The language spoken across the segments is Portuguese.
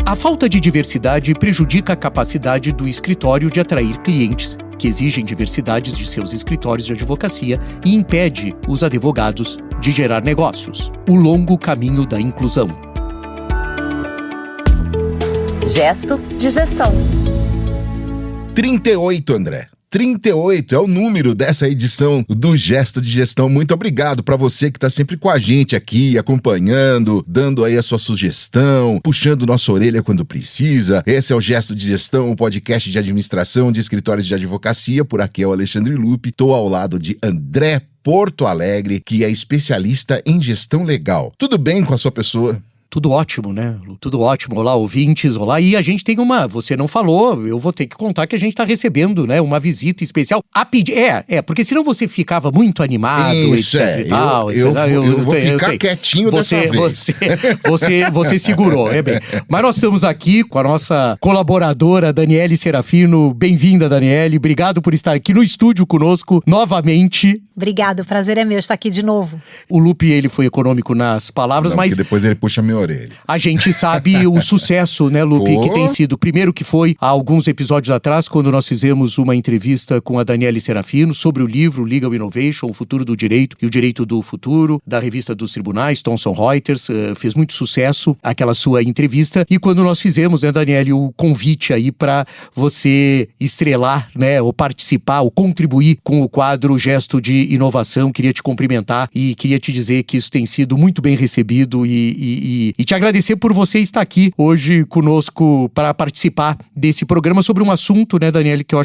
A falta de diversidade prejudica a capacidade do escritório de atrair clientes que exigem diversidades de seus escritórios de advocacia e impede os advogados de gerar negócios. O longo caminho da inclusão. Gesto de gestão. 38, André. 38 é o número dessa edição do Gesto de Gestão. Muito obrigado para você que está sempre com a gente aqui, acompanhando, dando aí a sua sugestão, puxando nossa orelha quando precisa. Esse é o Gesto de Gestão, o podcast de administração de escritórios de advocacia. Por aqui é o Alexandre Lupe. Estou ao lado de André Porto Alegre, que é especialista em gestão legal. Tudo bem com a sua pessoa? Tudo ótimo, né? Tudo ótimo. Olá, ouvintes, olá. E a gente tem você não falou, eu vou ter que contar que a gente tá recebendo, né, uma visita especial. Porque senão você ficava muito animado, isso, etc e tal. Eu vou ficar quietinho dessa vez. Você segurou, bem. Mas nós estamos aqui com a nossa colaboradora, Daniele Serafino. Bem-vinda, Daniele. Obrigado por estar aqui no estúdio conosco novamente. Obrigado, o prazer é meu estar aqui de novo. O Lupe, ele foi econômico nas palavras, mas... Porque depois ele puxa minha orelha. A gente sabe o sucesso, né, Lupe, que tem sido. Primeiro que foi, há alguns episódios atrás, quando nós fizemos uma entrevista com a Daniele Serafino sobre o livro Legal Innovation, o futuro do direito e o direito do futuro, da revista dos tribunais, Thomson Reuters, fez muito sucesso aquela sua entrevista. E quando nós fizemos, né, Daniele, o convite aí para você estrelar, né, ou participar, ou contribuir com o quadro Gesto de Inovação, queria te cumprimentar e queria te dizer que isso tem sido muito bem recebido e te agradecer por você estar aqui hoje conosco para participar desse programa sobre um assunto, né, Daniele, que eu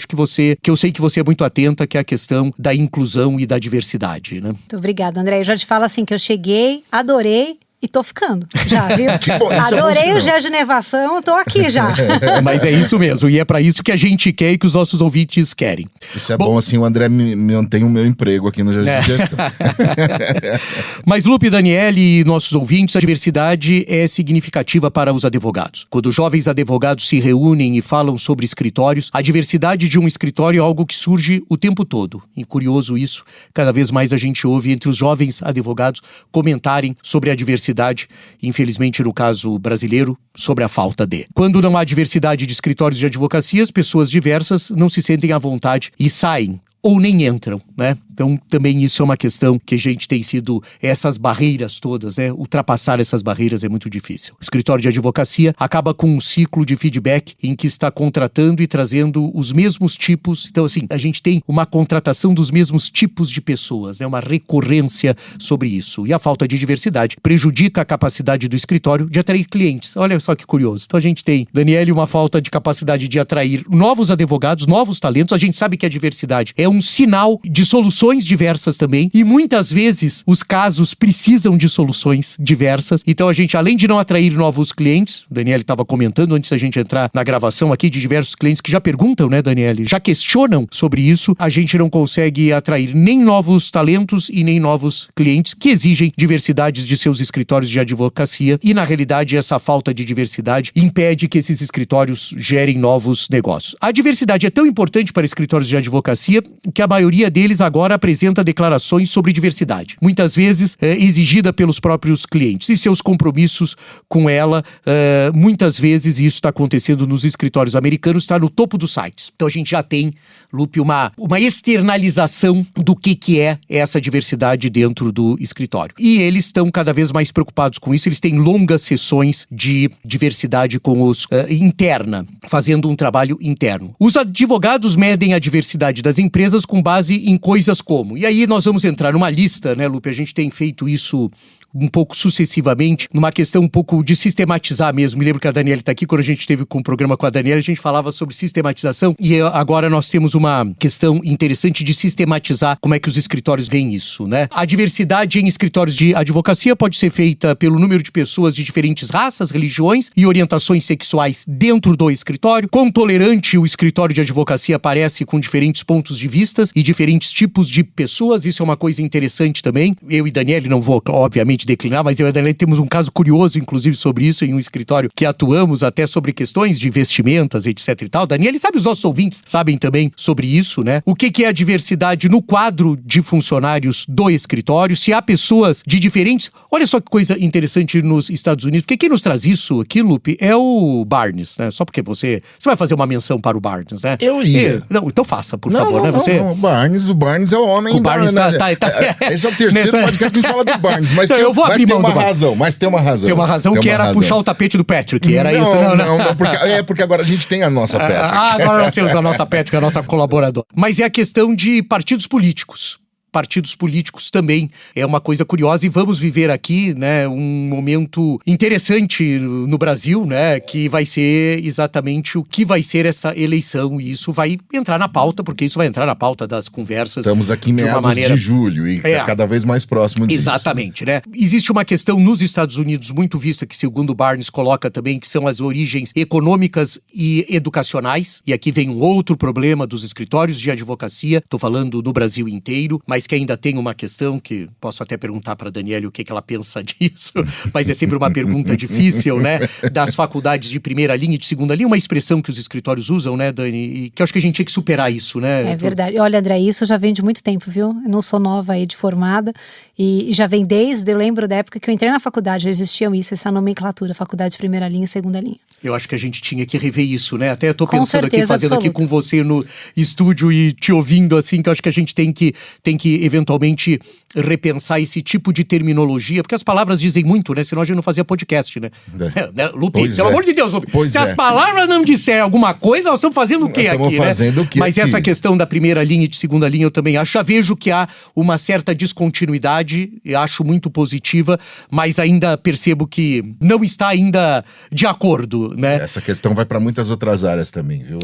sei que você é muito atenta, que é a questão da inclusão e da diversidade, né? Muito obrigada, André. Eu já te falo assim que eu cheguei, adorei e tô ficando, já, viu? Que bom, adorei o gesto de inovação, tô aqui já. Mas é isso mesmo, e é para isso que a gente quer e que os nossos ouvintes querem. Isso é bom, assim, o André mantém o meu emprego aqui no Gesto de Gestão. Mas, Lupe, Daniele e nossos ouvintes, a diversidade é significativa para os advogados. Quando jovens advogados se reúnem e falam sobre escritórios, a diversidade de um escritório é algo que surge o tempo todo. E curioso isso, cada vez mais a gente ouve entre os jovens advogados comentarem sobre a diversidade, infelizmente no caso brasileiro, sobre a falta de. Quando não há diversidade de escritórios de advocacia, as pessoas diversas não se sentem à vontade e saem ou nem entram, né? Então, também isso é uma questão que a gente tem sido, essas barreiras todas, né? Ultrapassar essas barreiras é muito difícil. O escritório de advocacia acaba com um ciclo de feedback em que está contratando e trazendo os mesmos tipos. Então, assim, a gente tem uma contratação dos mesmos tipos de pessoas, né? Uma recorrência sobre isso. E a falta de diversidade prejudica a capacidade do escritório de atrair clientes. Olha só que curioso. Então, a gente tem, Daniele, uma falta de capacidade de atrair novos advogados, novos talentos. A gente sabe que a diversidade é um sinal de soluções diversas também, e muitas vezes os casos precisam de soluções diversas. Então a gente, além de não atrair novos clientes, o Daniele estava comentando antes da gente entrar na gravação aqui, de diversos clientes que já perguntam, né, Daniele, já questionam sobre isso, a gente não consegue atrair nem novos talentos e nem novos clientes que exigem diversidades de seus escritórios de advocacia, e na realidade essa falta de diversidade impede que esses escritórios gerem novos negócios. A diversidade é tão importante para escritórios de advocacia que a maioria deles agora apresenta declarações sobre diversidade, muitas vezes exigida pelos próprios clientes, e seus compromissos com ela, muitas vezes isso está acontecendo nos escritórios americanos, está no topo dos sites. Então a gente já tem, Lupe, uma externalização do que é essa diversidade dentro do escritório. E eles estão cada vez mais preocupados com isso, eles têm longas sessões de diversidade com os interna, fazendo um trabalho interno. Os advogados medem a diversidade das empresas com base em coisas como. E aí nós vamos entrar numa lista, né, Lupe? A gente tem feito isso um pouco sucessivamente, numa questão um pouco de sistematizar mesmo. Me lembro que a Daniele está aqui, quando a gente teve um programa com a Daniele, a gente falava sobre sistematização, e agora nós temos uma questão interessante de sistematizar como é que os escritórios veem isso, né? A diversidade em escritórios de advocacia pode ser feita pelo número de pessoas de diferentes raças, religiões e orientações sexuais dentro do escritório. Quão tolerante o escritório de advocacia parece com diferentes pontos de vista e diferentes tipos de pessoas, isso é uma coisa interessante também. Eu e Daniele não vou, obviamente, gente declinar, mas eu e a Daniela temos um caso curioso, inclusive, sobre isso, em um escritório que atuamos até sobre questões de investimentos, etc e tal. Daniela, sabe, os nossos ouvintes sabem também sobre isso, né? O que é a diversidade no quadro de funcionários do escritório, se há pessoas de diferentes... Olha só que coisa interessante nos Estados Unidos, porque quem nos traz isso aqui, Lupe, é o Barnes, né? Só porque você vai fazer uma menção para o Barnes, né? Eu ia. Não, então faça, por favor, né? Não, o Barnes é o homem... O Barnes tá... Esse é o terceiro podcast que a gente fala do Barnes, mas, então, eu vou abrir tem mão uma razão, mas tem uma razão. Tem uma razão que era puxar o tapete do Patrick, era isso? Não, porque agora a gente tem a nossa Patrick. Agora nós temos a nossa Patrick, a nossa colaboradora. Mas é a questão de partidos políticos. Partidos políticos também é uma coisa curiosa e vamos viver aqui, né, um momento interessante no Brasil, né, que vai ser exatamente o que vai ser essa eleição e isso vai entrar na pauta, porque isso vai entrar na pauta das conversas. Estamos aqui em meados de julho e cada vez mais próximo disso. Exatamente, né? Existe uma questão nos Estados Unidos muito vista, que segundo o Barnes coloca também, que são as origens econômicas e educacionais, e aqui vem um outro problema dos escritórios de advocacia, estou falando no Brasil inteiro, mas que ainda tem uma questão que posso até perguntar para a Daniela o que ela pensa disso, mas é sempre uma pergunta difícil, né? Das faculdades de primeira linha e de segunda linha, uma expressão que os escritórios usam, né, Dani? E que eu acho que a gente tinha que superar isso, né? É verdade. Olha, André, isso já vem de muito tempo, viu? Eu não sou nova aí de formada e já vem eu lembro da época que eu entrei na faculdade, já existiam isso, essa nomenclatura, faculdade de primeira linha e segunda linha. Eu acho que a gente tinha que rever isso, né? Até eu tô pensando certeza, aqui, fazendo absoluta. aqui com você no estúdio e te ouvindo assim, que eu acho que a gente tem que eventualmente repensar esse tipo de terminologia, porque as palavras dizem muito, né? Senão a gente não fazia podcast, né? Lupe, pelo amor de Deus, Lupe. Se as palavras não disserem alguma coisa, nós estamos fazendo o quê aqui, né? Estamos fazendo o quê Mas aqui? essa questão da primeira linha e de segunda linha eu também acho. Já vejo que há uma certa descontinuidade, eu acho muito positiva, mas ainda percebo que não está ainda de acordo, né? Essa questão vai para muitas outras áreas também, viu?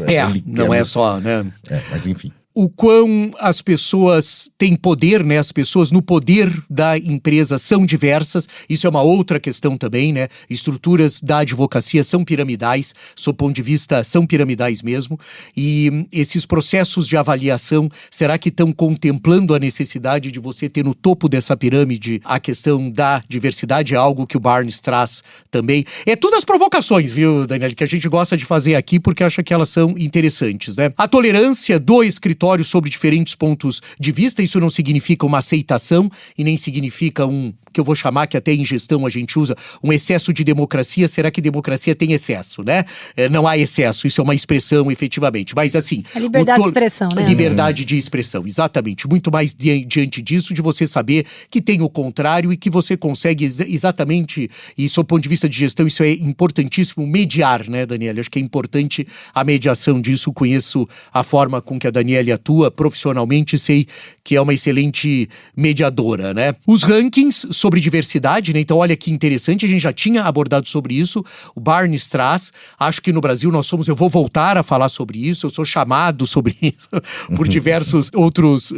Não é só, né? Mas enfim. O quão as pessoas têm poder, né? As pessoas no poder da empresa são diversas. Isso é uma outra questão também, né? Estruturas da advocacia são piramidais, sob o ponto de vista, são piramidais mesmo. E esses processos de avaliação, será que estão contemplando a necessidade de você ter no topo dessa pirâmide a questão da diversidade? É algo que o Barnes traz também. É tudo as provocações, viu, Daniela, que a gente gosta de fazer aqui porque acha que elas são interessantes, né? A tolerância do escritório sobre diferentes pontos de vista, isso não significa uma aceitação e nem significa que eu vou chamar, que até em gestão a gente usa, um excesso de democracia. Será que democracia tem excesso, né? Não há excesso, isso é uma expressão efetivamente, mas assim... A liberdade de expressão, né? Liberdade de expressão, exatamente. Muito mais diante disso, de você saber que tem o contrário e que você consegue exatamente, e sob o ponto de vista de gestão, isso é importantíssimo, mediar, né, Daniela? Acho que é importante a mediação disso. Conheço a forma com que a Daniela atua profissionalmente, sei que é uma excelente mediadora, né? Os rankings sobre diversidade, né? Então, olha que interessante, a gente já tinha abordado sobre isso, o Barnes traz, acho que no Brasil eu vou voltar a falar sobre isso, eu sou chamado sobre isso por diversos outros,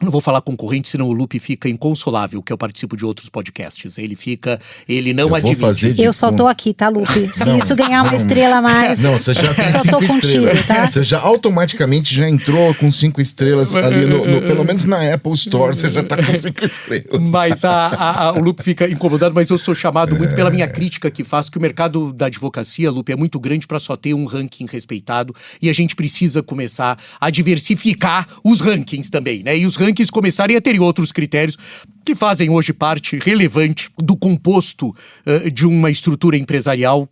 não vou falar concorrentes, senão o Lupe fica inconsolável, que eu participo de outros podcasts, ele não admite. Eu só tô aqui, tá, Lupe? Se isso ganhar uma estrela a mais, não, você já tem só 5 tô contigo, estrelas, tá? Você já automaticamente já entrou com 5 estrelas ali, pelo menos na Apple Store, você já tá com 5 estrelas. Mas o Lupe fica incomodado, mas eu sou chamado muito pela minha crítica que faço, que o mercado da advocacia, Lupe, é muito grande para só ter um ranking respeitado e a gente precisa começar a diversificar os rankings também, né? E os rankings começarem a ter outros critérios que fazem hoje parte relevante do composto de uma estrutura empresarial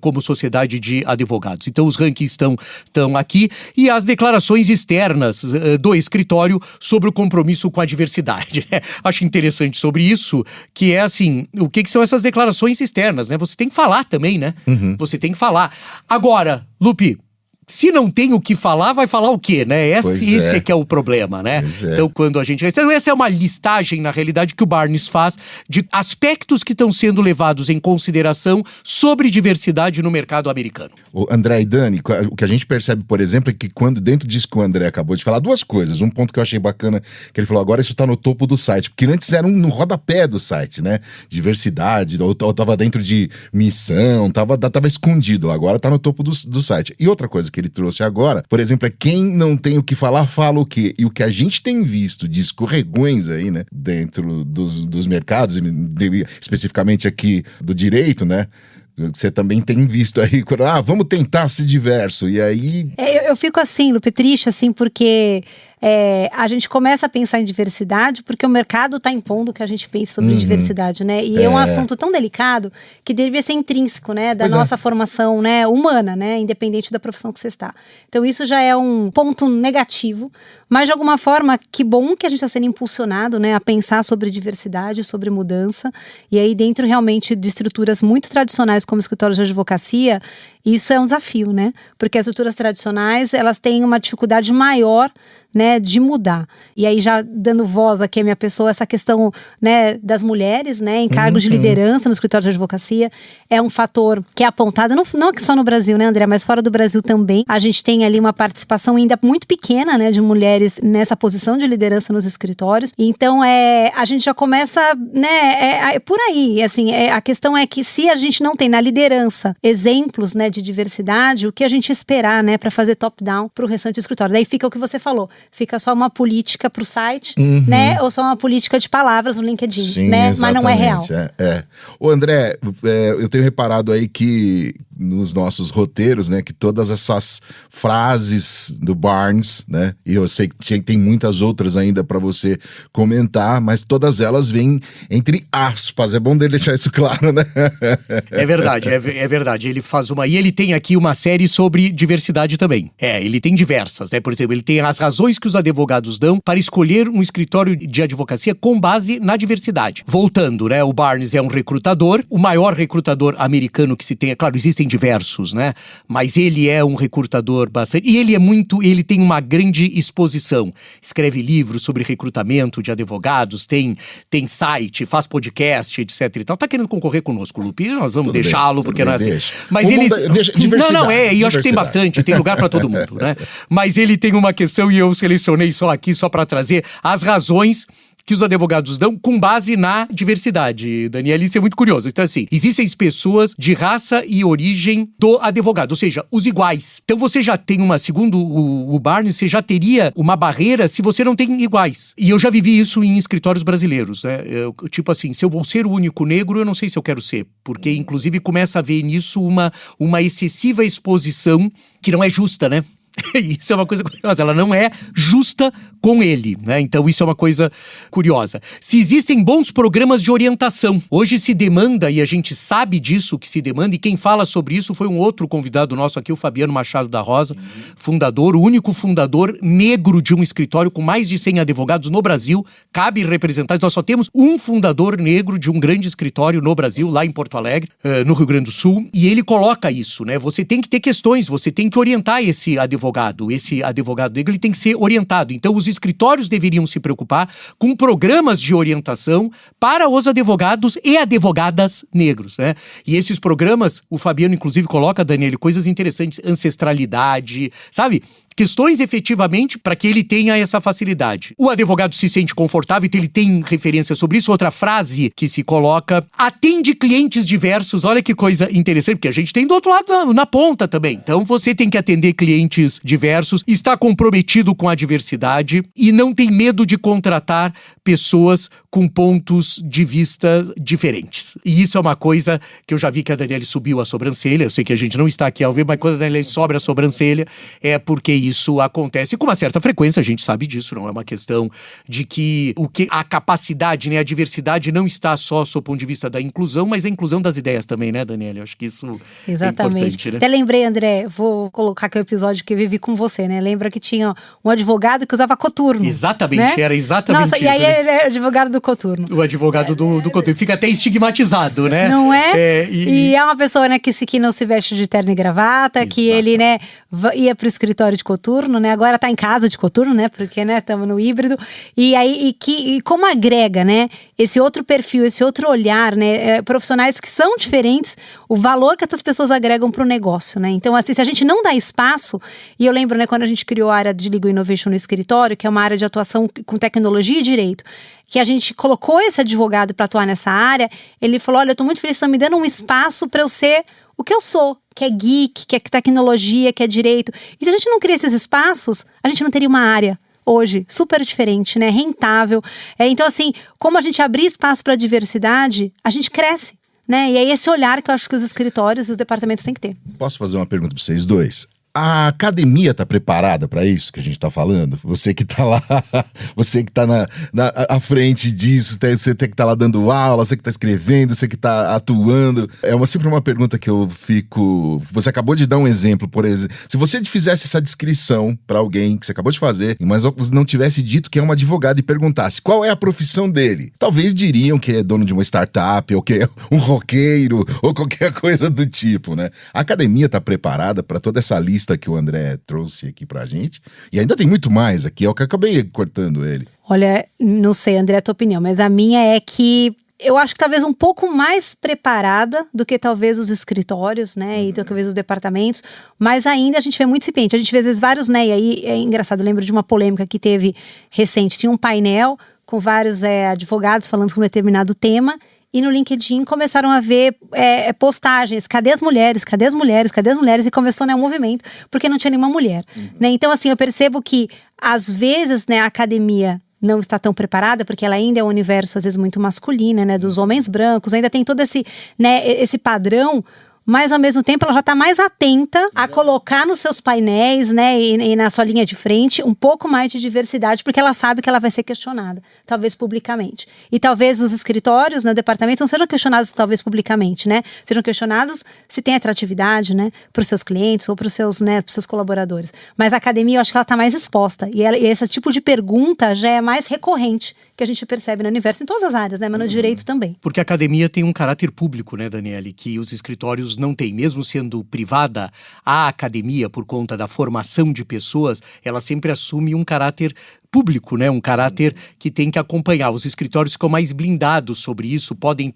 como sociedade de advogados. Então os rankings estão aqui e as declarações externas do escritório sobre o compromisso com a diversidade. Né? Acho interessante sobre isso, que é assim, o que são essas declarações externas, né? Você tem que falar também, né? Você tem que falar. Agora, Lupe, se não tem o que falar, vai falar o quê, né? Esse é que é o problema, né? Então, quando a gente... Então, essa é uma listagem, na realidade, que o Barnes faz de aspectos que estão sendo levados em consideração sobre diversidade no mercado americano. O André e Dani, o que a gente percebe, por exemplo, é que dentro disso que o André acabou de falar, duas coisas. Um ponto que eu achei bacana, que ele falou, agora isso tá no topo do site, porque antes era no rodapé do site, né? Diversidade, ou tava dentro de missão, tava escondido, agora tá no topo do site. E outra coisa que ele trouxe agora, por exemplo, é quem não tem o que falar, fala o quê? E o que a gente tem visto de escorregões aí, né, dentro dos mercados, especificamente aqui do direito, né, você também tem visto aí, vamos tentar ser diverso, e aí... Eu fico assim, Lupe, triste assim, porque a gente começa a pensar em diversidade porque o mercado está impondo que a gente pense sobre diversidade, né? E é um assunto tão delicado que deveria ser intrínseco, né, da nossa formação, né, humana, né, independente da profissão que você está. Então isso já é um ponto negativo, mas de alguma forma, que bom que a gente está sendo impulsionado, né, a pensar sobre diversidade, sobre mudança, e aí dentro realmente de estruturas muito tradicionais como escritórios de advocacia, isso é um desafio, né, porque as estruturas tradicionais, elas têm uma dificuldade maior, né, de mudar. E aí já dando voz aqui à minha pessoa, essa questão, né, das mulheres, né, em cargos de liderança no escritório de advocacia, é um fator que é apontado, não aqui só no Brasil, né, André, mas fora do Brasil também. A gente tem ali uma participação ainda muito pequena, né, de mulheres nessa posição de liderança nos escritórios. Então, a gente já começa, né, por aí, assim, a questão é que se a gente não tem na liderança exemplos, né, de diversidade, o que a gente esperar, né, para fazer top-down para o restante do escritório? Daí fica o que você falou, fica só uma política para o site, né? Ou só uma política de palavras no LinkedIn, sim, né? Exatamente, mas não é real. Ô André, eu tenho reparado aí que nos nossos roteiros, né, que todas essas frases do Barnes, né, e eu sei que tem muitas outras ainda para você comentar, mas todas elas vêm entre aspas, é bom dele deixar isso claro, né? É verdade, é verdade, ele faz e ele tem aqui uma série sobre diversidade também, ele tem diversas, né, por exemplo, ele tem as razões que os advogados dão para escolher um escritório de advocacia com base na diversidade. Voltando, né, o Barnes é um recrutador, o maior recrutador americano que se tem, é claro, existem diversos, né? Mas ele é um recrutador bastante... E ele tem uma grande exposição. Escreve livros sobre recrutamento de advogados, tem site, faz podcast, etc e tal. Tá querendo concorrer conosco, Lupe? Nós vamos deixá-lo, porque não é assim. Mas ele... E eu acho que tem bastante, tem lugar para todo mundo, né? Mas ele tem uma questão, e eu selecionei só aqui, só para trazer as razões que os advogados dão com base na diversidade, Daniel, isso é muito curioso. Então, assim, existem pessoas de raça e origem do advogado, ou seja, os iguais. Então, você já tem segundo o Barnes, você já teria uma barreira se você não tem iguais. E eu já vivi isso em escritórios brasileiros, né? Tipo assim, se eu vou ser o único negro, eu não sei se eu quero ser, porque, inclusive, começa a ver nisso uma excessiva exposição que não é justa, né? Isso é uma coisa curiosa, ela não é justa com ele, né? Então isso é uma coisa curiosa. Se existem bons programas de orientação, hoje se demanda, e a gente sabe disso que se demanda, e quem fala sobre isso foi um outro convidado nosso aqui, o Fabiano Machado da Rosa, fundador, o único fundador negro de um escritório com mais de 100 advogados no Brasil, cabe representantes, nós só temos um fundador negro de um grande escritório no Brasil, lá em Porto Alegre, no Rio Grande do Sul, e ele coloca isso, né? Você tem que ter questões, você tem que orientar esse advogado negro, ele tem que ser orientado. Então, os escritórios deveriam se preocupar com programas de orientação para os advogados e advogadas negros, né? E esses programas, o Fabiano, inclusive, coloca, Daniel, coisas interessantes, ancestralidade, sabe? Questões efetivamente para que ele tenha essa facilidade. O advogado se sente confortável, então ele tem referência sobre isso. Outra frase que se coloca: atende clientes diversos. Olha que coisa interessante, porque a gente tem do outro lado na ponta também. Então você tem que atender clientes diversos, está comprometido com a diversidade e não tem medo de contratar pessoas com pontos de vista diferentes. E isso é uma coisa que eu já vi que a Daniele subiu a sobrancelha. Eu sei que a gente não está aqui ao ver, mas quando a Daniele sobe a sobrancelha é porque isso acontece com uma certa frequência, a gente sabe disso, não é uma questão de que a capacidade, né, a diversidade não está só sob o ponto de vista da inclusão, mas a inclusão das ideias também, né, Daniela? Eu acho que isso é importante, né? Até lembrei, André, vou colocar aqui o episódio que eu vivi com você, né? Lembra que tinha um advogado que usava coturno. Exatamente, né? Era exatamente isso. Nossa, e aí ele é advogado do coturno. O advogado do coturno. Fica até estigmatizado, né? Não é? E é uma pessoa, né, que não se veste de terno e gravata, exato, que ele, né, ia pro escritório de coturno, né? Agora tá em casa de coturno, né? Porque, né, estamos no híbrido. E aí, e como agrega, né, esse outro perfil, esse outro olhar, né, profissionais que são diferentes, o valor que essas pessoas agregam pro negócio, né? Então, assim, se a gente não dá espaço, e eu lembro, né, quando a gente criou a área de Legal Innovation no escritório, que é uma área de atuação com tecnologia e direito, que a gente colocou esse advogado para atuar nessa área, ele falou: olha, eu tô muito feliz, estão me dando um espaço para eu ser o que eu sou, que é geek, que é tecnologia, que é direito. E se a gente não cria esses espaços, a gente não teria uma área hoje super diferente, né? Rentável. Então, assim, como a gente abrir espaço para diversidade, a gente cresce, né? E é esse olhar que eu acho que os escritórios e os departamentos têm que ter. Posso fazer uma pergunta para vocês dois? A academia está preparada para isso que a gente está falando? Você que está lá, você que está à frente disso, você tem que estar lá dando aula, você que está escrevendo, você que está atuando. Sempre uma pergunta que eu fico... Você acabou de dar um exemplo, por exemplo. Se você fizesse essa descrição para alguém que você acabou de fazer, mas não tivesse dito que é um advogado e perguntasse qual é a profissão dele, talvez diriam que é dono de uma startup, ou que é um roqueiro, ou qualquer coisa do tipo, né? A academia está preparada para toda essa lista que o André trouxe aqui pra gente, e ainda tem muito mais aqui, eu que acabei cortando ele. Olha, não sei, André, a tua opinião, mas a minha é que eu acho que talvez um pouco mais preparada do que talvez os escritórios, né, e do que talvez os departamentos, mas ainda a gente vê muito incipiente, a gente vê às vezes vários, né, e aí é engraçado, eu lembro de uma polêmica que teve recente, tinha um painel com vários advogados falando sobre um determinado tema, e no LinkedIn começaram a ver postagens, cadê as mulheres, cadê as mulheres, cadê as mulheres? E começou, né, um movimento, porque não tinha nenhuma mulher. Né? Então, assim, eu percebo que, às vezes, né, a academia não está tão preparada, porque ela ainda é um universo, às vezes, muito masculino, né, dos homens brancos, ainda tem todo esse, né, esse padrão, mas ao mesmo tempo ela já está mais atenta a colocar nos seus painéis, né, e na sua linha de frente, um pouco mais de diversidade, porque ela sabe que ela vai ser questionada, talvez publicamente. E talvez os escritórios, né, departamentos não sejam questionados talvez publicamente, né, sejam questionados se tem atratividade, né, para os seus clientes ou para os seus, né, seus colaboradores. Mas a academia, eu acho que ela está mais exposta, e esse tipo de pergunta já é mais recorrente, que a gente percebe no universo, em todas as áreas, né, mas no direito também. Porque a academia tem um caráter público, né, Daniele, que os escritórios não têm. Mesmo sendo privada, a academia, por conta da formação de pessoas, ela sempre assume um caráter público, né? Um caráter que tem que acompanhar. Os escritórios ficam mais blindados sobre isso, podem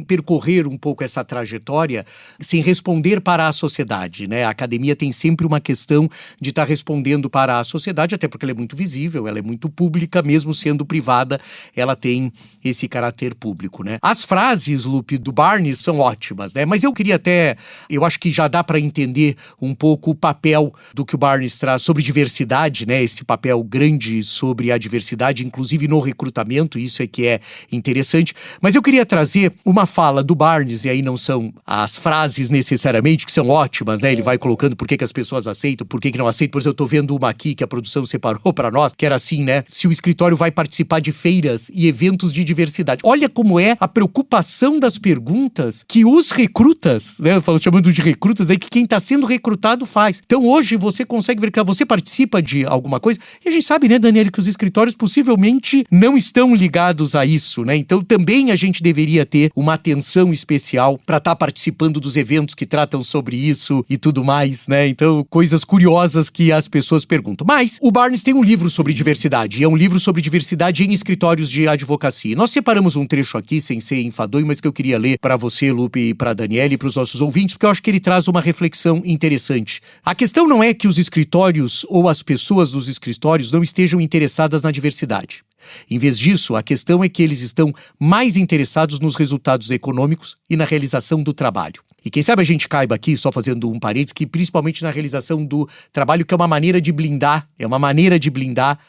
percorrer um pouco essa trajetória sem responder para a sociedade, né? A academia tem sempre uma questão de estar respondendo para a sociedade, até porque ela é muito visível, ela é muito pública, mesmo sendo privada, ela tem esse caráter público, né? As frases, Lupe, do Barnes são ótimas, né? Mas eu acho que já dá para entender um pouco o papel do que o Barnes traz sobre diversidade, né? Esse papel grande sobre a diversidade, inclusive no recrutamento, isso é que é interessante. Mas eu queria trazer uma fala do Barnes, e aí não são as frases necessariamente, que são ótimas, né? Ele vai colocando por que as pessoas aceitam, por que não aceitam. Por exemplo, eu tô vendo uma aqui que a produção separou para nós, que era assim, né? Se o escritório vai participar de feiras e eventos de diversidade. Olha como é a preocupação das perguntas que os recrutas, né? Eu falo chamando de recrutas, aí que quem está sendo recrutado faz. Então hoje você consegue verificar, você participa de alguma coisa, e a gente sabe, né, Daniele, que os escritórios possivelmente não estão ligados a isso, né? Então também a gente deveria ter uma atenção especial para estar participando dos eventos que tratam sobre isso e tudo mais, né? Então, coisas curiosas que as pessoas perguntam. Mas o Barnes tem um livro sobre diversidade, e é um livro sobre diversidade em escritórios de advocacia. Nós separamos um trecho aqui, sem ser enfadonho, mas que eu queria ler para você, Lupe, e para a Daniele e para os nossos ouvintes, porque eu acho que ele traz uma reflexão interessante. A questão não é que os escritórios ou as pessoas dos escritórios não estejam interessadas na diversidade. Em vez disso, a questão é que eles estão mais interessados nos resultados econômicos e na realização do trabalho. E quem sabe a gente caiba aqui, só fazendo um parênteses, que principalmente na realização do trabalho, que é uma maneira de blindar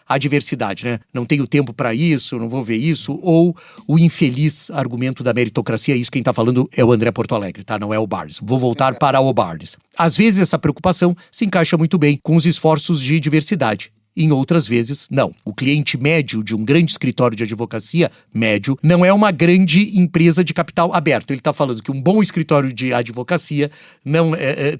a diversidade, né? Não tenho tempo para isso, não vou ver isso, ou o infeliz argumento da meritocracia, isso quem está falando é o André Porto Alegre, tá? Não é o Barnes. Vou voltar para o Barnes. Às vezes essa preocupação se encaixa muito bem com os esforços de diversidade. Em outras vezes, não. O cliente médio de um grande escritório de advocacia, médio, não é uma grande empresa de capital aberto. Ele está falando que um bom escritório de advocacia não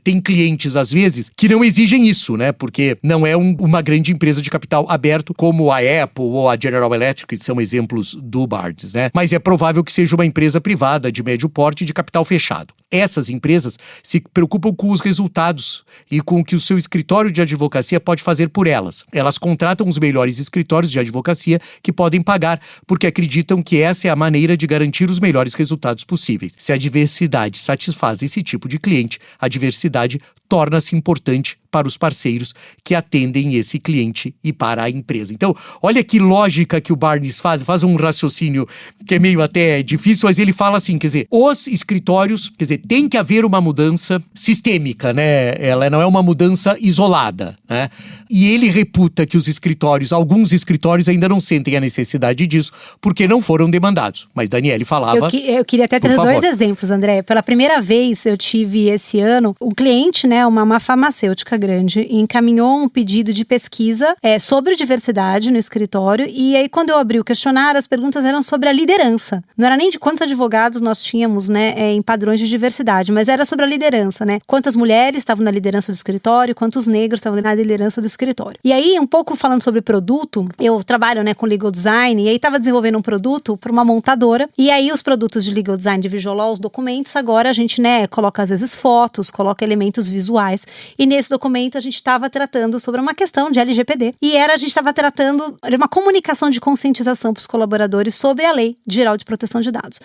tem clientes, às vezes, que não exigem isso, né? Porque não é uma grande empresa de capital aberto como a Apple ou a General Electric, que são exemplos do Barnes, né? Mas é provável que seja uma empresa privada de médio porte de capital fechado. Essas empresas se preocupam com os resultados e com o que o seu escritório de advocacia pode fazer por elas. Elas contratam os melhores escritórios de advocacia que podem pagar, porque acreditam que essa é a maneira de garantir os melhores resultados possíveis. Se a diversidade satisfaz esse tipo de cliente, a diversidade torna-se importante para os parceiros que atendem esse cliente e para a empresa. Então, olha que lógica que o Barnes faz um raciocínio que é meio até difícil, mas ele fala assim, quer dizer, os escritórios, quer dizer, tem que haver uma mudança sistêmica, né? Ela não é uma mudança isolada, né? E ele reputa que alguns escritórios ainda não sentem a necessidade disso, porque não foram demandados. Mas Daniele falava... Eu queria até trazer dois exemplos, André. Pela primeira vez, eu tive esse ano, um cliente, né, uma farmacêutica grande, encaminhou um pedido de pesquisa sobre diversidade no escritório, e aí quando eu abri o questionário, as perguntas eram sobre a liderança. Não era nem de quantos advogados nós tínhamos, né, em padrões de diversidade, mas era sobre a liderança, né? Quantas mulheres estavam na liderança do escritório, quantos negros estavam na liderança do escritório. E aí, um pouco falando sobre produto, eu trabalho, né, com legal design, e aí estava desenvolvendo um produto para uma montadora, e aí os produtos de legal design, de visual law, os documentos, agora a gente, né, coloca às vezes fotos, coloca elementos visuais, e nesse documento a gente estava tratando sobre uma questão de LGPD, e a gente estava tratando de uma comunicação de conscientização para os colaboradores sobre a Lei Geral de Proteção de Dados.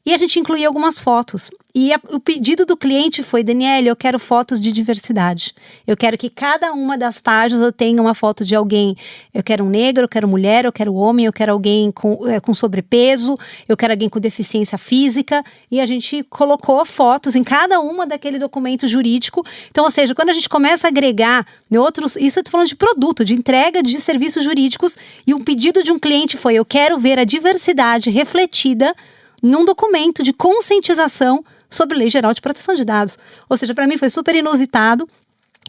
E a gente incluía algumas fotos. E o pedido do cliente foi: Daniele, eu quero fotos de diversidade. Eu quero que cada uma das páginas eu tenha uma foto de alguém. Eu quero um negro, eu quero mulher, eu quero homem, eu quero alguém com sobrepeso, eu quero alguém com deficiência física. E a gente colocou fotos em cada uma daquele documento jurídico. Então, ou seja, quando a gente começa a agregar outros... Isso eu tô falando de produto, de entrega de serviços jurídicos. E um pedido de um cliente foi: eu quero ver a diversidade refletida num documento de conscientização sobre Lei Geral de Proteção de Dados. Ou seja, para mim foi super inusitado.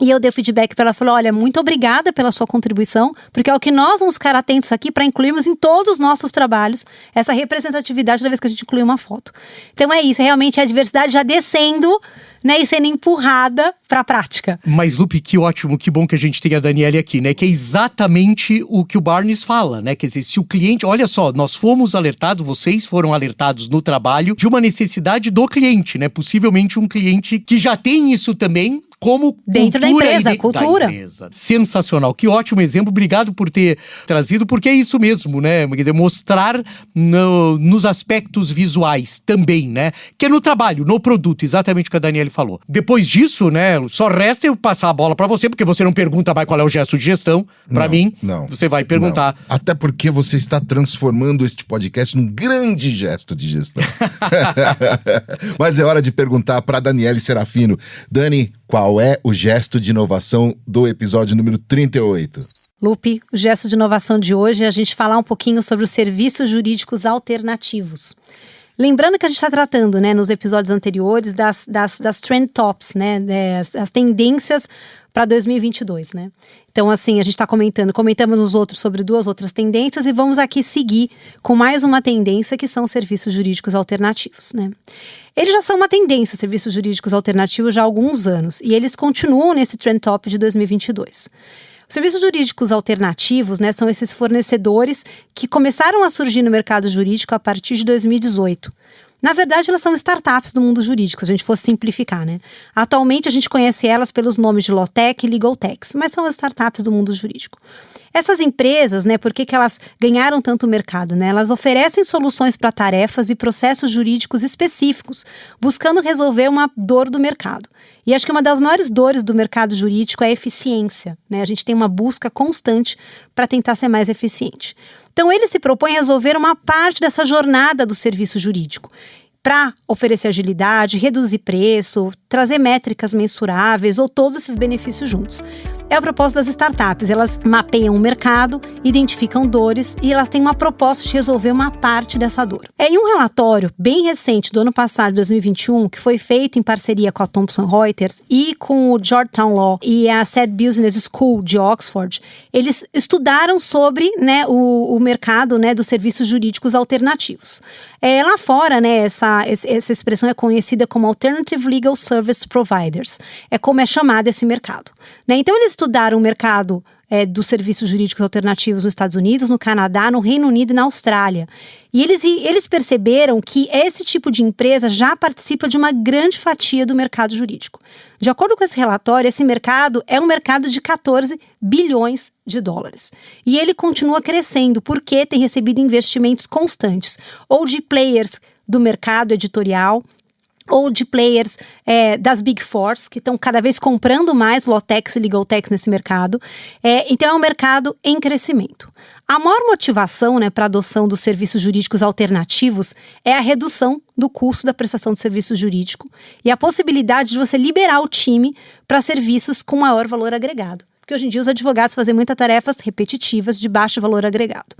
E eu dei feedback para ela, falei: olha, muito obrigada pela sua contribuição, porque é o que nós vamos ficar atentos aqui para incluirmos em todos os nossos trabalhos essa representatividade toda vez que a gente inclui uma foto. Então é isso, realmente a diversidade já descendo, né, e sendo empurrada para a prática. Mas, Lupe, que ótimo, que bom que a gente tem a Daniele aqui, né? Que é exatamente o que o Barnes fala, né? Quer dizer, se o cliente... Olha só, nós fomos alertados, vocês foram alertados no trabalho de uma necessidade do cliente, né? Possivelmente um cliente que já tem isso também como dentro da empresa, cultura. Sensacional, que ótimo exemplo, obrigado por ter trazido, porque é isso mesmo, né? Quer dizer, mostrar nos aspectos visuais também, né? Que é no trabalho, no produto, exatamente o que a Daniele falou. Depois disso, né, só resta eu passar a bola pra você, porque você não pergunta mais qual é o gesto de gestão. Pra mim, você vai perguntar. Não. Até porque você está transformando este podcast num grande gesto de gestão. Mas é hora de perguntar pra Daniele Serafino. Dani, qual é o gesto de inovação do episódio número 38? Lupe, o gesto de inovação de hoje é a gente falar um pouquinho sobre os serviços jurídicos alternativos. Lembrando que a gente está tratando, né, nos episódios anteriores das trend tops, né, as tendências para 2022, né? Então, assim, a gente está comentamos nos outros sobre 2 outras tendências e vamos aqui seguir com mais uma tendência, que são os serviços jurídicos alternativos, né? Eles já são uma tendência, os serviços jurídicos alternativos, já há alguns anos, e eles continuam nesse trend top de 2022. Os serviços jurídicos alternativos, né, são esses fornecedores que começaram a surgir no mercado jurídico a partir de 2018. Na verdade, elas são startups do mundo jurídico, se a gente fosse simplificar, né? Atualmente, a gente conhece elas pelos nomes de Lawtech e Legaltechs, mas são as startups do mundo jurídico. Essas empresas, né, por que elas ganharam tanto mercado, né? Elas oferecem soluções para tarefas e processos jurídicos específicos, buscando resolver uma dor do mercado. E acho que uma das maiores dores do mercado jurídico é a eficiência, né? A gente tem uma busca constante para tentar ser mais eficiente. Então, ele se propõe a resolver uma parte dessa jornada do serviço jurídico, para oferecer agilidade, reduzir preço, trazer métricas mensuráveis ou todos esses benefícios juntos. É a proposta das startups, elas mapeiam o mercado, identificam dores e elas têm uma proposta de resolver uma parte dessa dor. Em um relatório bem recente do ano passado, 2021, que foi feito em parceria com a Thomson Reuters e com o Georgetown Law e a Said Business School de Oxford, eles estudaram sobre, né, o mercado, né, dos serviços jurídicos alternativos. Lá fora, né, essa expressão é conhecida como Alternative Legal Service Providers. É como é chamado esse mercado, né? Então, eles estudaram o mercado dos serviços jurídicos alternativos nos Estados Unidos, no Canadá, no Reino Unido e na Austrália. E eles perceberam que esse tipo de empresa já participa de uma grande fatia do mercado jurídico. De acordo com esse relatório, esse mercado é um mercado de 14 bilhões de dólares. E ele continua crescendo porque tem recebido investimentos constantes, ou de players do mercado editorial, ou de players das Big Fours, que estão cada vez comprando mais Lawtechs e Legaltechs nesse mercado. Então é um mercado em crescimento. A maior motivação, né, para a adoção dos serviços jurídicos alternativos é a redução do custo da prestação de serviço jurídico e a possibilidade de você liberar o time para serviços com maior valor agregado. Porque hoje em dia os advogados fazem muitas tarefas repetitivas de baixo valor agregado.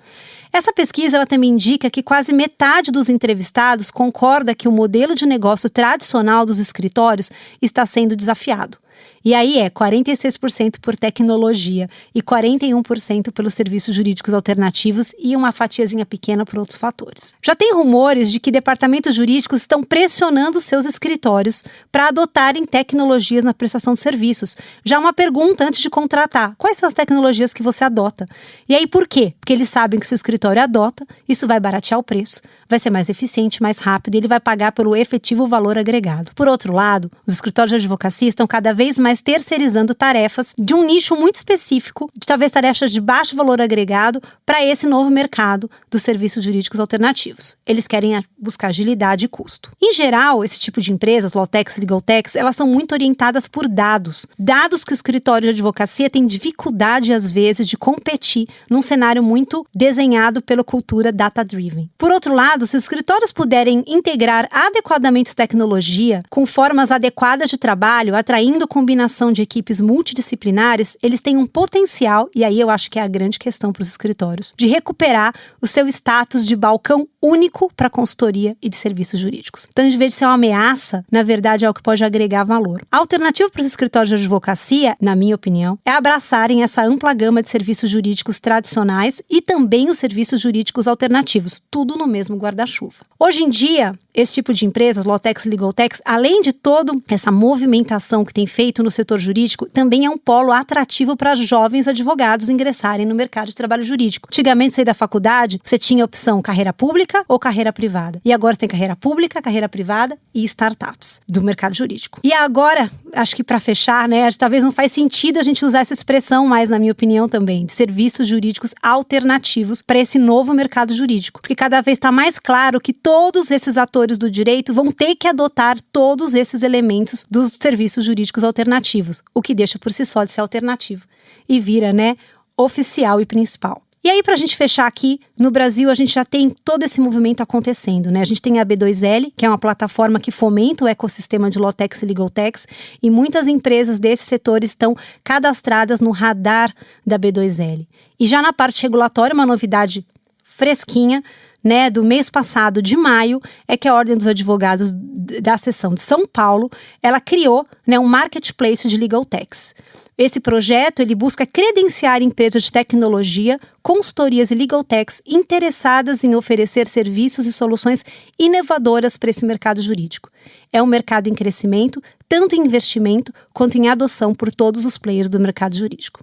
Essa pesquisa ela também indica que quase metade dos entrevistados concorda que o modelo de negócio tradicional dos escritórios está sendo desafiado. E aí 46% por tecnologia e 41% pelos serviços jurídicos alternativos e uma fatiazinha pequena por outros fatores. Já tem rumores de que departamentos jurídicos estão pressionando seus escritórios para adotarem tecnologias na prestação de serviços. Já uma pergunta antes de contratar: quais são as tecnologias que você adota? E aí por quê? Porque eles sabem que se o escritório adota, isso vai baratear o preço, vai ser mais eficiente, mais rápido e ele vai pagar pelo efetivo valor agregado. Por outro lado, os escritórios de advocacia estão cada vez mais terceirizando tarefas de um nicho muito específico, de talvez tarefas de baixo valor agregado, para esse novo mercado dos serviços jurídicos alternativos. Eles querem buscar agilidade e custo. Em geral, esse tipo de empresas, Lawtechs, Legaltechs, elas são muito orientadas por dados. Dados que o escritório de advocacia tem dificuldade, às vezes, de competir num cenário muito desenhado pela cultura data-driven. Por outro lado, se os escritórios puderem integrar adequadamente tecnologia com formas adequadas de trabalho, atraindo combinação de equipes multidisciplinares, eles têm um potencial, e aí eu acho que é a grande questão para os escritórios, de recuperar o seu status de balcão único para consultoria e de serviços jurídicos. Então, em vez de ser uma ameaça, na verdade é o que pode agregar valor. A alternativa para os escritórios de advocacia, na minha opinião, é abraçarem essa ampla gama de serviços jurídicos tradicionais e também os serviços jurídicos alternativos, tudo no mesmo guarda-chuva. Hoje em dia, esse tipo de empresas, Lawtechs e Legaltechs, além de toda essa movimentação que tem feito no setor jurídico, também é um polo atrativo para jovens advogados ingressarem no mercado de trabalho jurídico. Antigamente, sair da faculdade, você tinha a opção carreira pública ou carreira privada. E agora tem carreira pública, carreira privada e startups do mercado jurídico. E agora, acho que para fechar, né, talvez não faz sentido a gente usar essa expressão mais, na minha opinião também, de serviços jurídicos alternativos para esse novo mercado jurídico. Porque cada vez está mais claro que todos esses atores do direito vão ter que adotar todos esses elementos dos serviços jurídicos alternativos, o que deixa por si só de ser alternativo e vira, né, oficial e principal. E aí, para a gente fechar aqui, no Brasil a gente já tem todo esse movimento acontecendo, né? A gente tem a B2L, que é uma plataforma que fomenta o ecossistema de Lawtechs e Legaltechs, e muitas empresas desse setor estão cadastradas no radar da B2L. E já na parte regulatória, uma novidade fresquinha, né, do mês passado, de maio, é que a Ordem dos Advogados da seção de São Paulo, ela criou, né, um marketplace de Legaltechs. Esse projeto, ele busca credenciar empresas de tecnologia, consultorias e Legaltechs interessadas em oferecer serviços e soluções inovadoras para esse mercado jurídico. É um mercado em crescimento, tanto em investimento quanto em adoção por todos os players do mercado jurídico.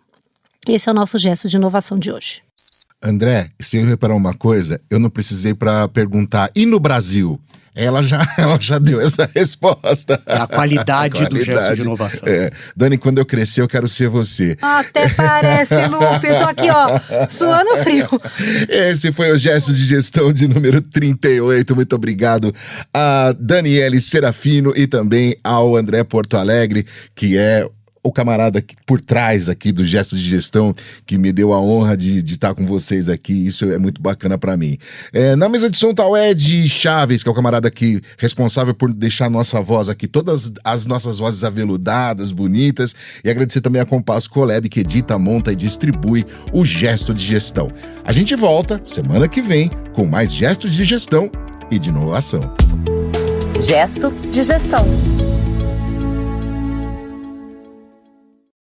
Esse é o nosso gesto de inovação de hoje. André, se eu reparar uma coisa, eu não precisei para perguntar, e no Brasil? Ela já deu essa resposta. A qualidade do gesto de inovação. Dani, quando eu crescer, eu quero ser você. Até parece, Lupe. Eu tô aqui, ó, suando frio. Esse foi o Gesto de Gestão de número 38. Muito obrigado a Daniele Serafino e também ao André Porto Alegre, que é o camarada por trás aqui do Gesto de Gestão, que me deu a honra de estar com vocês aqui. Isso é muito bacana para mim. Na mesa de som tá o Ed Chaves, que é o camarada aqui responsável por deixar a nossa voz aqui, todas as nossas vozes aveludadas, bonitas. E agradecer também a Compasso Colab, que edita, monta e distribui o Gesto de Gestão. A gente volta semana que vem com mais Gestos de Gestão e de Inovação. Gesto de Gestão.